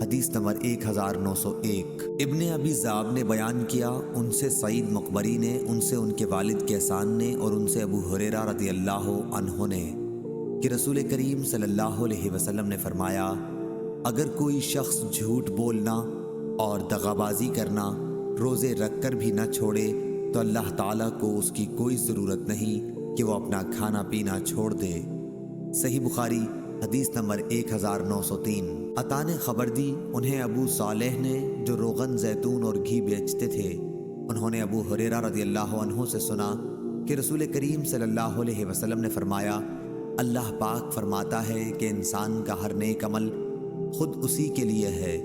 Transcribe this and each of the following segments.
حدیث نمبر 1901۔ ابن ابی ذئب نے بیان کیا، ان سے سعید مقبری نے، ان سے ان کے والد کیسان نے، اور ان سے ابو ہریرہ رضی اللہ عنہ نے کہ رسول کریم صلی اللہ علیہ وسلم نے فرمایا، اگر کوئی شخص جھوٹ بولنا اور دغابازی کرنا روزے رکھ کر بھی نہ چھوڑے تو اللہ تعالیٰ کو اس کی کوئی ضرورت نہیں کہ وہ اپنا کھانا پینا چھوڑ دے۔ صحیح بخاری حدیث نمبر 1903۔ عطا نے خبر دی، انہیں ابو صالح نے جو روغن زیتون اور گھی بیچتے تھے، انہوں نے ابو ہریرہ رضی اللہ عنہ سے سنا کہ رسول کریم صلی اللہ علیہ وسلم نے فرمایا، اللہ پاک فرماتا ہے کہ انسان کا ہر نیک عمل خود اسی کے لیے ہے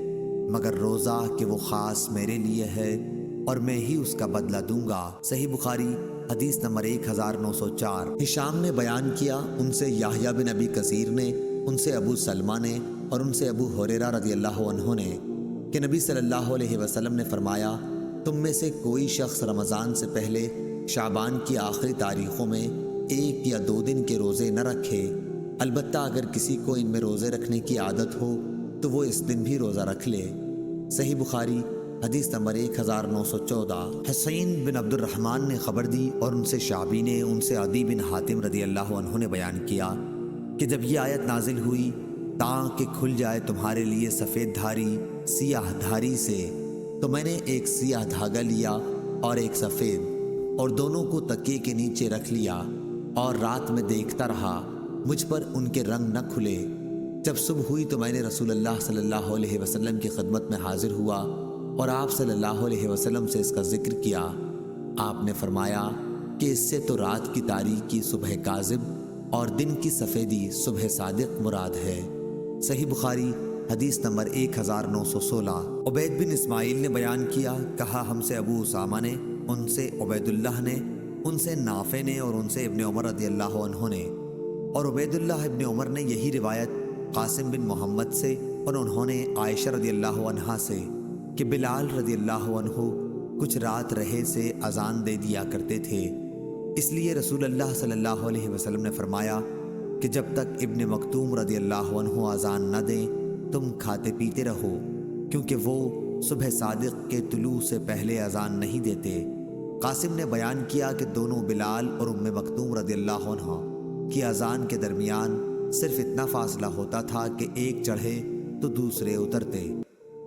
مگر روزہ کہ وہ خاص میرے لیے ہے اور میں ہی اس کا بدلہ دوں گا۔ صحیح بخاری حدیث نمبر 1904۔ ہشام نے بیان کیا، ان سے یحییٰ بن ابی کثیر نے، ان سے ابو سلمہ نے، اور ان سے ابو ہریرہ رضی اللہ عنہ نے کہ نبی صلی اللہ علیہ وسلم نے فرمایا، تم میں سے کوئی شخص رمضان سے پہلے شعبان کی آخری تاریخوں میں 1 یا 2 دن کے روزے نہ رکھے، البتہ اگر کسی کو ان میں روزے رکھنے کی عادت ہو تو وہ اس دن بھی روزہ رکھ لے۔ صحیح بخاری حدیث نمبر 1914۔ حسین بن عبد الرحمن نے خبر دی، اور ان سے شعبی نے، ان سے عدی بن حاتم رضی اللہ عنہ نے بیان کیا کہ جب یہ آیت نازل ہوئی، تاکہ کھل جائے تمہارے لیے سفید دھاری سیاہ دھاری سے، تو میں نے ایک سیاہ دھاگا لیا اور ایک سفید، اور دونوں کو تکیے کے نیچے رکھ لیا، اور رات میں دیکھتا رہا، مجھ پر ان کے رنگ نہ کھلے۔ جب صبح ہوئی تو میں نے رسول اللہ صلی اللہ علیہ وسلم کی خدمت میں حاضر ہوا اور آپ صلی اللہ علیہ وسلم سے اس کا ذکر کیا۔ آپ نے فرمایا کہ اس سے تو رات کی تاریکی صبح کاذب اور دن کی سفیدی صبح صادق مراد ہے۔ صحیح بخاری حدیث نمبر 1916۔ عبید بن اسماعیل نے بیان کیا، کہا ہم سے ابو اسامہ نے، ان سے عبید اللہ نے، ان سے نافع نے، اور ان سے ابن عمر رضی اللہ عنہ نے، اور عبید اللہ ابن عمر نے یہی روایت قاسم بن محمد سے، اور انہوں نے عائشہ رضی اللہ عنہا سے کہ بلال رضی اللہ عنہ کچھ رات رہے سے اذان دے دیا کرتے تھے، اس لیے رسول اللہ صلی اللہ علیہ وسلم نے فرمایا کہ جب تک ابن مکتوم رضی اللہ عنہ اذان نہ دیں تم کھاتے پیتے رہو، کیونکہ وہ صبح صادق کے طلوع سے پہلے اذان نہیں دیتے۔ قاسم نے بیان کیا کہ دونوں بلال اور ام مکتوم رضی اللہ عنہ کی اذان کے درمیان صرف اتنا فاصلہ ہوتا تھا کہ ایک چڑھے تو دوسرے اترتے۔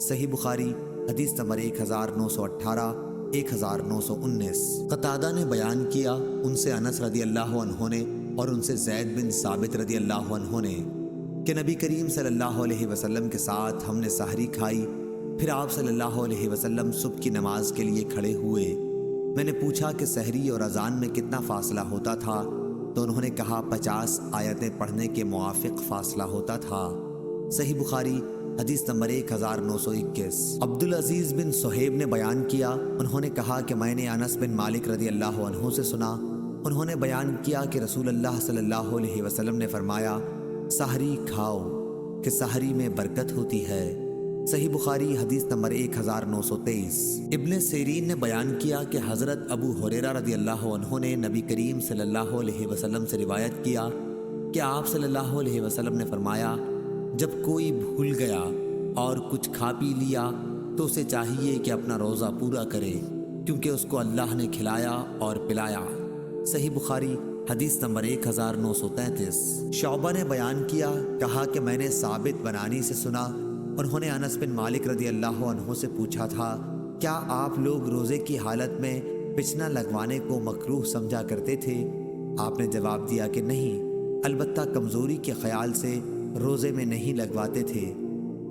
صحیح بخاری حدیث نمبر 1918، 1919۔ قتادہ نے بیان کیا، ان سے انس رضی اللہ عنہ نے، اور ان سے زید بن ثابت رضی اللہ عنہ نے کہ نبی کریم صلی اللہ علیہ وسلم کے ساتھ ہم نے سحری کھائی، پھر آپ صلی اللہ علیہ وسلم صبح کی نماز کے لیے کھڑے ہوئے۔ میں نے پوچھا کہ سحری اور اذان میں کتنا فاصلہ ہوتا تھا، تو انہوں نے کہا 50 آیتیں پڑھنے کے موافق فاصلہ ہوتا تھا۔ صحیح بخاری حدیث نمبر 1921۔ عبدالعزیز بن صہیب نے بیان کیا، انہوں نے کہا کہ میں نے انس بن مالک رضی اللہ عنہ سے سنا، انہوں نے بیان کیا کہ رسول اللہ صلی اللہ علیہ وسلم نے فرمایا، سحری کھاؤ کہ سحری میں برکت ہوتی ہے۔ صحیح بخاری حدیث نمبر 1923۔ ابن سیرین نے بیان کیا کہ حضرت ابو ہریرہ رضی اللہ عنہ نے نبی کریم صلی اللہ علیہ وسلم سے روایت کیا کہ آپ صلی اللہ علیہ وسلم نے فرمایا، جب کوئی بھول گیا اور کچھ کھا پی لیا تو اسے چاہیے کہ اپنا روزہ پورا کرے، کیونکہ اس کو اللہ نے کھلایا اور پلایا۔ صحیح بخاری حدیث نمبر 1933۔ شعبہ نے بیان کیا، کہا کہ میں نے ثابت بنانی سے سنا، انہوں نے انس بن مالک رضی اللہ عنہ سے پوچھا تھا، کیا آپ لوگ روزے کی حالت میں بچنا لگوانے کو مکروہ سمجھا کرتے تھے؟ آپ نے جواب دیا کہ نہیں، البتہ کمزوری کے خیال سے روزے میں نہیں لگواتے تھے۔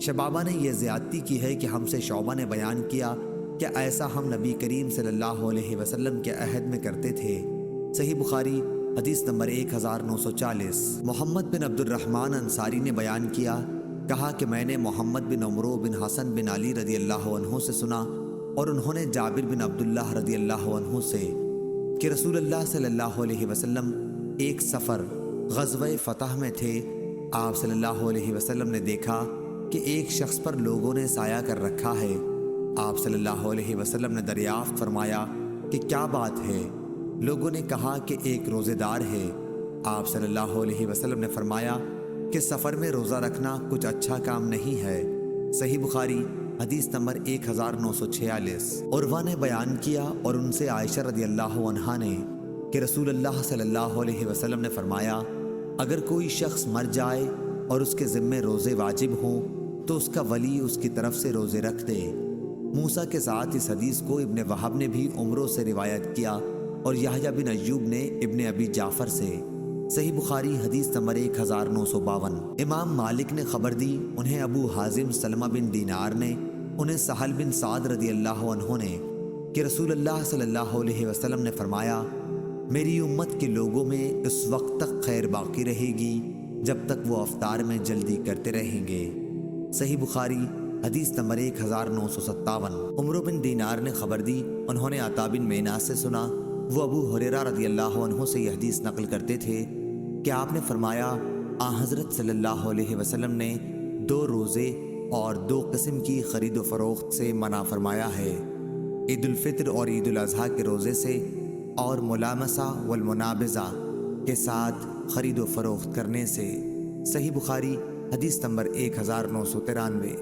شبابہ نے یہ زیادتی کی ہے کہ ہم سے شعبہ نے بیان کیا کہ ایسا ہم نبی کریم صلی اللہ علیہ وسلم کے عہد میں کرتے تھے۔ صحیح بخاری حدیث نمبر 1940۔ محمد بن عبد الرحمن انصاری نے بیان کیا، کہا کہ میں نے محمد بن عمرو بن حسن بن علی رضی اللہ عنہ سے سنا، اور انہوں نے جابر بن عبداللہ رضی اللہ عنہ سے کہ رسول اللہ صلی اللہ علیہ وسلم ایک سفر غزوہ فتح میں تھے، آپ صلی اللہ علیہ وسلم نے دیکھا کہ ایک شخص پر لوگوں نے سایہ کر رکھا ہے۔ آپ صلی اللہ علیہ وسلم نے دریافت فرمایا کہ کیا بات ہے؟ لوگوں نے کہا کہ ایک روزے دار ہے۔ آپ صلی اللہ علیہ وسلم نے فرمایا کہ سفر میں روزہ رکھنا کچھ اچھا کام نہیں ہے، صحیح بخاری حدیث نمبر 1946۔ عروہ نے بیان کیا اور ان سے عائشہ رضی اللہ عنہا نے کہ رسول اللہ صلی اللہ علیہ وسلم نے فرمایا، اگر کوئی شخص مر جائے اور اس کے ذمے روزے واجب ہوں تو اس کا ولی اس کی طرف سے روزے رکھ دے۔ موسیٰ کے ساتھ اس حدیث کو ابن وہب نے بھی عمرو سے روایت کیا اور یحییٰ بن ایوب نے ابن ابی جعفر سے۔ صحیح بخاری حدیث نمبر 1952۔ امام مالک نے خبر دی، انہیں ابو حازم سلمہ بن دینار نے، انہیں سہل بن سعد رضی اللہ عنہ نے کہ رسول اللہ صلی اللہ علیہ وسلم نے فرمایا، میری امت کے لوگوں میں اس وقت تک خیر باقی رہے گی جب تک وہ افطار میں جلدی کرتے رہیں گے۔ صحیح بخاری حدیث نمبر 1957۔ عمرو بن دینار نے خبر دی، انہوں نے عطا بن مینا سے سنا، وہ ابو ہریرہ رضی اللہ عنہ سے یہ حدیث نقل کرتے تھے کہ آپ نے فرمایا، حضرت صلی اللہ علیہ وسلم نے 2 روزے اور 2 قسم کی خرید و فروخت سے منع فرمایا ہے، عید الفطر اور عید الاضحیٰ کے روزے سے، اور ملامسہ والمنابذہ کے ساتھ خرید و فروخت کرنے سے۔ صحیح بخاری حدیث نمبر 1993۔